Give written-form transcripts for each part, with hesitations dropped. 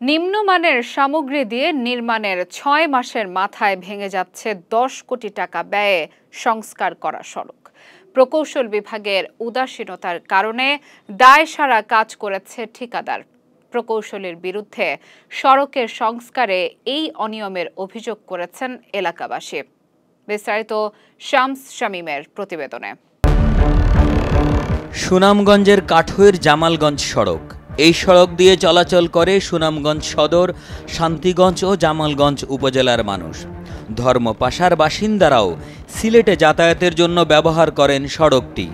নিম্নমানের সামগ্রী দিয়ে নির্মাণের ৬ মাসের মাথায় ভেঙে যাচ্ছে ১০ কোটি টাকা ব্যয়ে সংস্কার করা সড়ক। প্রকৌশল বিভাগের উদাসীনতার কারণে দায়সারা কাজ করেছে ঠিকাদার। প্রকৌশলীর বিরুদ্ধে সড়কের সংস্কারে এই অনিয়মের অভিযোগ করেছেন এলাকাবাসী। বিস্তারিত শামস শামীমের প্রতিবেদনে। সুনামগঞ্জের কাঠুইর জামালগঞ্জ সড়ক। এই সড়ক দিয়ে চলাচল করে সুনামগঞ্জ সদর, শান্তিগঞ্জ ও জামালগঞ্জ উপজেলার মানুষ। ধর্মপাশার বাসিন্দারাও সিলেটে যাতায়াতের জন্য ব্যবহার করেন সড়কটি।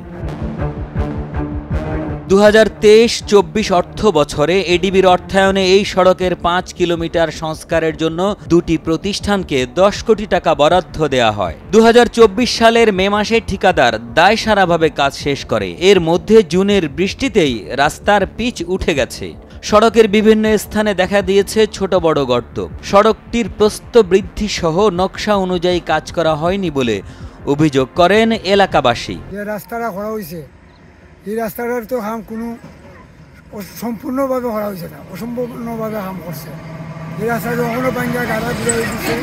২০২৩-২৪ অর্থ বছরে এডিবির অর্থায়নে এই সড়কের ৫ কিলোমিটার সংস্কারের জন্য দুটি প্রতিষ্ঠানকে ১০ কোটি টাকা বরাদ্দ দেয়া হয়। ২০২৪ সালের মে মাসে ঠিকাদার দায়সারাভাবে কাজ শেষ করে। এর মধ্যে জুনের বৃষ্টিতেই রাস্তার পিচ উঠে গেছে। সড়কের বিভিন্ন স্থানে দেখা দিয়েছে ছোট বড় গর্ত। সড়কটির প্রস্থ বৃদ্ধি সহ নকশা অনুযায়ী কাজ করা হয়নি বলে অভিযোগ করেন এলাকাবাসী। রাস্তাটা করা হয়েছে, এই রাস্তাটার তো কাম কোনো সম্পূর্ণভাবে করা হয়েছে না, অসম্পূর্ণভাবে কাম করছে। এই রাস্তাটা কখনো বাঙ্গা গাড়া ঘুরে দিচ্ছে,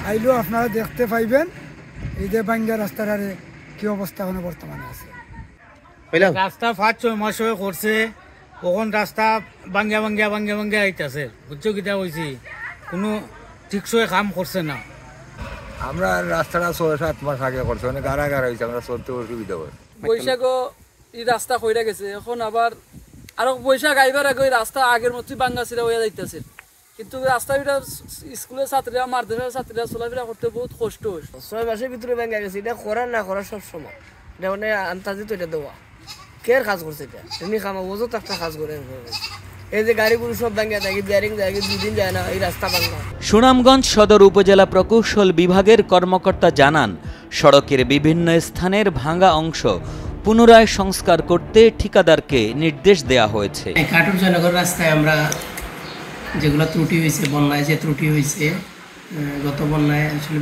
আইলেও আপনারা দেখতে পাইবেন এই যে বাঙ্গা রাস্তাটার কি অবস্থা এখন বর্তমানে আছে। রাস্তা ৫-৬ মাস হয়ে করছে, কখন রাস্তা বাঙ্গা আইতেছে, বুঝছো কিটা হয়েছি, কোনো ঠিকসই কাম করছে না। আমরা রাস্তাটা ৬-৭ মাস আগে করছে, মানে গাড়া হয়েছে, আমরা চলতে অসুবিধা হয়। বৈশাখও এই রাস্তা কইরা গেছে, এখন আবার আরো বৈশাখ আইবার আগে ওই রাস্তা আগের মতোই বাঙ্গাছিরা হইয়া যাইতেছে, কিন্তু রাস্তাটা স্কুলের ছাত্রীরা মাদ্রাসার ছাত্রীরা চলাফেরা করতে বহুত কষ্ট হয়। ৬ মাসের ভিতরে ভাঙ্গা গেছে, এটা করা না করা সব সময়, এটা মানে আন্তাজি তো এটা দেওয়া কেয়ার কাজ করছে, এটা এমনি খামা ওজো একটা কাজ করে। এই যে গাড়িগুলো সব ভাঙ্গা থাকে, বিয়ারিং যায়, ২ দিন যায় না, এই রাস্তা ভাঙ্গা। সুনামগঞ্জ সদর উপজেলা প্রকৌশল বিভাগের কর্মকর্তা জানান, সড়কের বিভিন্ন স্থানের ভাঙা অংশ পুনরায় সংস্কার করতে ঠিকাদারকে নির্দেশ দেওয়া হয়েছে। কাঠুর জয়নগর রাস্তায় আমরা যেগুলো ত্রুটি হয়েছে, বন্যায় যে ত্রুটি হয়েছে, গত বন্যায় আসলে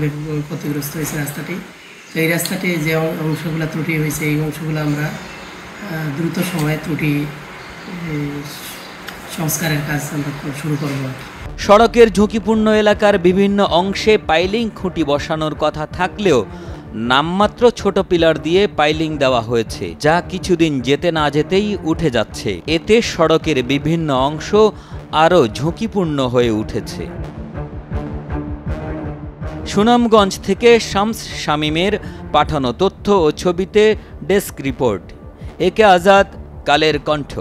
ক্ষতিগ্রস্ত হয়েছে রাস্তাটি, তো এই রাস্তাটি যে অংশগুলো ত্রুটি হয়েছে, এই অংশগুলো আমরা দ্রুত সময়ে ত্রুটি সংস্কারের কাজ আমরা শুরু করব। সড়কের ঝুঁকিপূর্ণ এলাকার বিভিন্ন অংশে পাইলিং খুঁটি বসানোর কথা থাকলেও নামমাত্র ছোট পিলার দিয়ে পাইলিং দেওয়া হয়েছে, যা কিছুদিন যেতে না যেতেই উঠে যাচ্ছে। এতে সড়কের বিভিন্ন অংশ আরও ঝুঁকিপূর্ণ হয়ে উঠেছে। সুনামগঞ্জ থেকে শামস শামীমের পাঠানো তথ্য ও ছবিতে ডেস্ক রিপোর্ট। একে আজাদ, কালের কণ্ঠ।